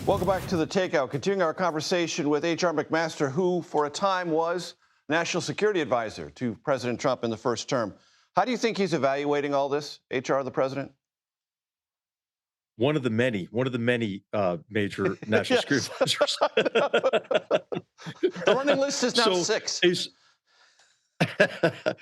Welcome back to the Takeout. Continuing our conversation with H.R. McMaster, who for a time was National Security Advisor to President Trump in the first term. How do you think he's evaluating all this, H.R. the president? One of the many major national security Yes. advisors. The running list is now so six. is I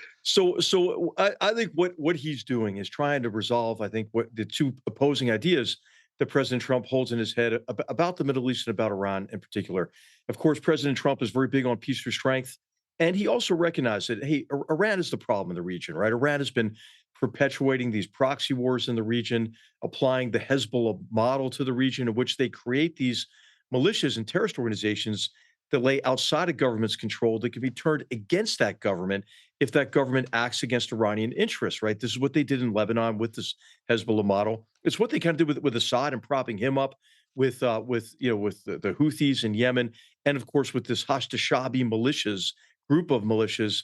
think what he's doing is trying to resolve, I think, what the two opposing ideas that President Trump holds in his head about the Middle East and about Iran in particular. Of course, President Trump is very big on peace through strength. And he also recognized that, hey, Iran is the problem in the region, right? Iran has been perpetuating these proxy wars in the region, applying the Hezbollah model to the region, in which they create these militias and terrorist organizations that lay outside of government's control that can be turned against that government if that government acts against Iranian interests, right? This is what they did in Lebanon with this Hezbollah model. It's what they kind of did with Assad and propping him up with the Houthis in Yemen, and of course with this Hashd-Shabi militias group of militias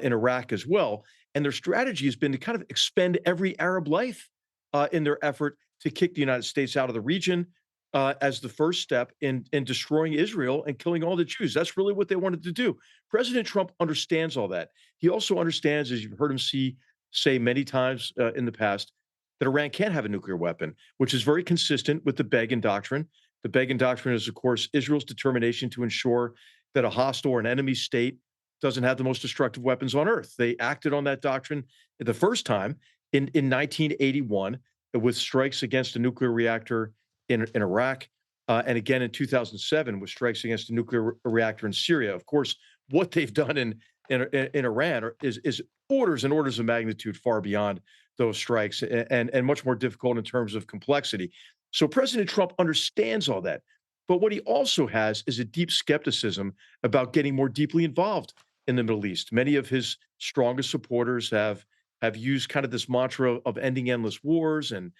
in Iraq as well. And their strategy has been to kind of expend every Arab life in their effort to kick the United States out of the region, as the first step in destroying Israel and killing all the Jews. That's really what they wanted to do. President Trump understands all that. He also understands, as you've heard him say many times in the past, that Iran can't have a nuclear weapon, which is very consistent with the Begin Doctrine. The Begin Doctrine is, of course, Israel's determination to ensure that a hostile or an enemy state doesn't have the most destructive weapons on earth. They acted on that doctrine the first time in 1981 with strikes against a nuclear reactor in Iraq, and again in 2007 with strikes against a nuclear reactor in Syria. Of course, what they've done in Iran is orders and orders of magnitude far beyond those strikes, and much more difficult in terms of complexity. So President Trump understands all that. But what he also has is a deep skepticism about getting more deeply involved in the Middle East. Many of his strongest supporters have used kind of this mantra of ending endless wars, and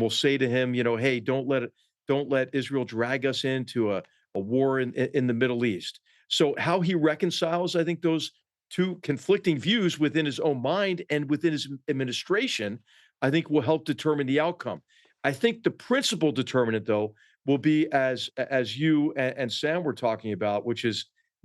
will say to him, hey, don't let Israel drag us into a war in the Middle East. So how he reconciles, I think, those two conflicting views within his own mind and within his administration, I think will help determine the outcome. I think the principal determinant, though, will be as you and Sam were talking about, which is,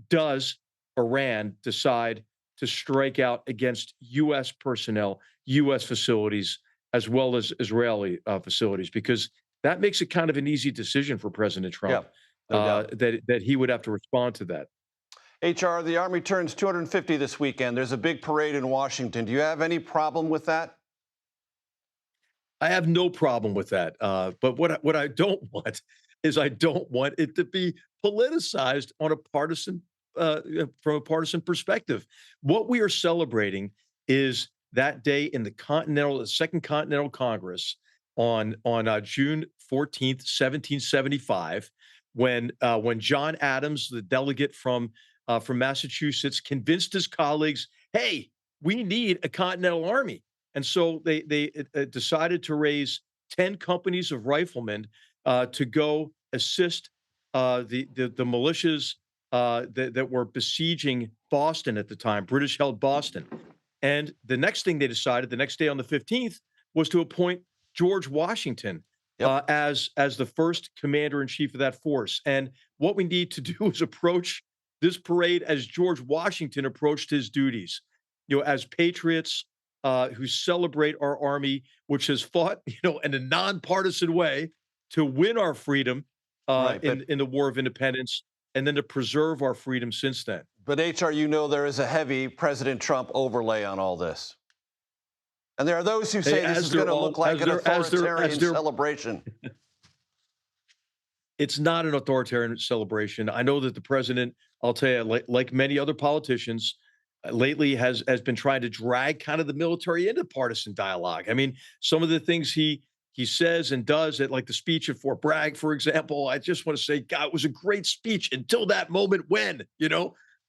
does Iran decide to strike out against U.S. personnel, U.S. facilities, as well as Israeli facilities? Because that makes it kind of an easy decision for President Yeah, Trump, no doubt. that he would have to respond to that. HR, the Army turns 250 this weekend. There's a big parade in Washington. Do you have any problem with that? I have no problem with that. But what I don't want is, I don't want it to be politicized on a partisan from a partisan perspective. What we are celebrating is that day in the Second Continental Congress on June 14th, 1775, when John Adams, the delegate from Massachusetts, convinced his colleagues, "Hey, we need a Continental Army." And so they decided to raise 10 companies of riflemen to go assist the militias that were besieging Boston at the time, British-held Boston. And the next thing they decided, the next day on the 15th, was to appoint George Washington Yep. as the first commander in chief of that force. And what we need to do is approach this parade as George Washington approached his duties, as patriots who celebrate our army, which has fought, in a nonpartisan way to win our freedom Right. in the War of Independence, and then to preserve our freedom since then. But HR, there is a heavy President Trump overlay on all this. And there are those who say this is going to look like an authoritarian celebration. It's not an authoritarian celebration. I know that the president, I'll tell you, like many other politicians, lately has been trying to drag kind of the military into partisan dialogue. I mean, some of the things he says and does, at like the speech at Fort Bragg, for example, I just want to say, God, it was a great speech until that moment when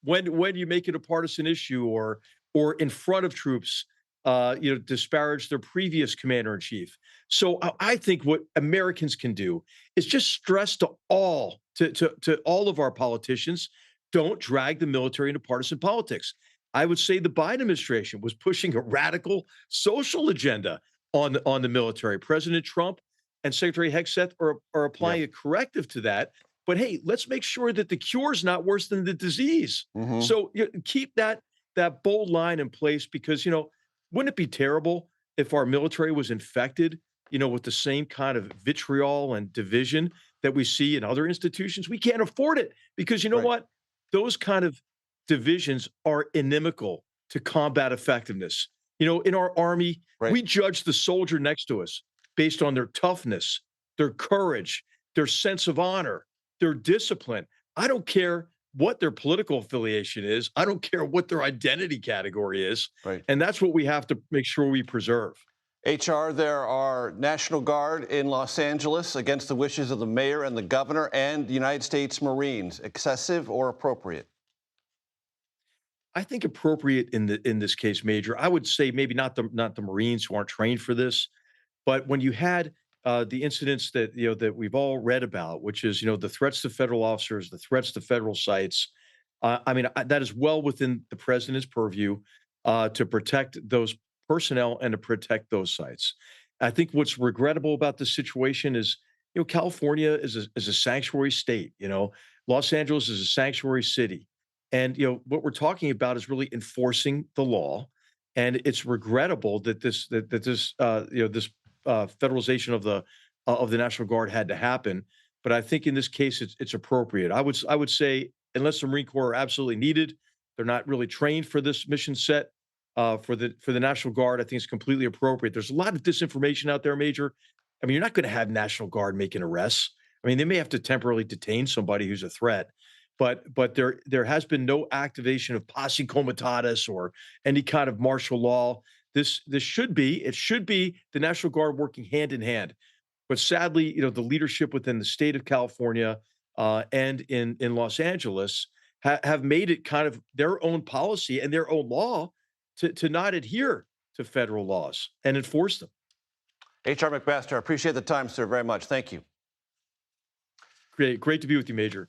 you make it a partisan issue, or in front of troops, disparage their previous commander in chief. So I think what Americans can do is just stress to all of our politicians, don't drag the military into partisan politics. I would say the Biden administration was pushing a radical social agenda on the military. President Trump and Secretary Hegseth are Yeah. applying a corrective to that. But hey, let's make sure that the cure is not worse than the disease. Hmm. So keep that bold line in place because wouldn't it be terrible if our military was infected, with the same kind of vitriol and division that we see in other institutions? We can't afford it because you know Right. what? Those kind of divisions are inimical to combat effectiveness. In our army, Right. we judge the soldier next to us based on their toughness, their courage, their sense of honor, their discipline. I don't care what their political affiliation is. I don't care what their identity category is. Right. And that's what we have to make sure we preserve. HR, there are National Guard in Los Angeles against the wishes of the mayor and the governor and the United States Marines. Excessive or appropriate? I think appropriate in this case, Major. I would say maybe not the Marines who aren't trained for this, but when you had the incidents that we've all read about, which is the threats to federal officers, the threats to federal sites, I mean that is well within the president's purview to protect those personnel and to protect those sites. I think what's regrettable about this situation is California is a sanctuary state. Los Angeles is a sanctuary city, and what we're talking about is really enforcing the law. And it's regrettable that this federalization of the National Guard had to happen. But I think in this case, it's appropriate. I would say unless the Marine Corps are absolutely needed, they're not really trained for this mission set. For the National Guard, I think it's completely appropriate. There's a lot of disinformation out there, Major. I mean, you're not going to have National Guard making arrests. I mean, they may have to temporarily detain somebody who's a threat, but there has been no activation of posse comitatus or any kind of martial law. This should be the National Guard working hand in hand. But sadly, the leadership within the state of California and in Los Angeles have made it kind of their own policy and their own law to not adhere to federal laws and enforce them. HR McMaster, I appreciate the time, sir, very much. Thank you. Great to be with you, Major.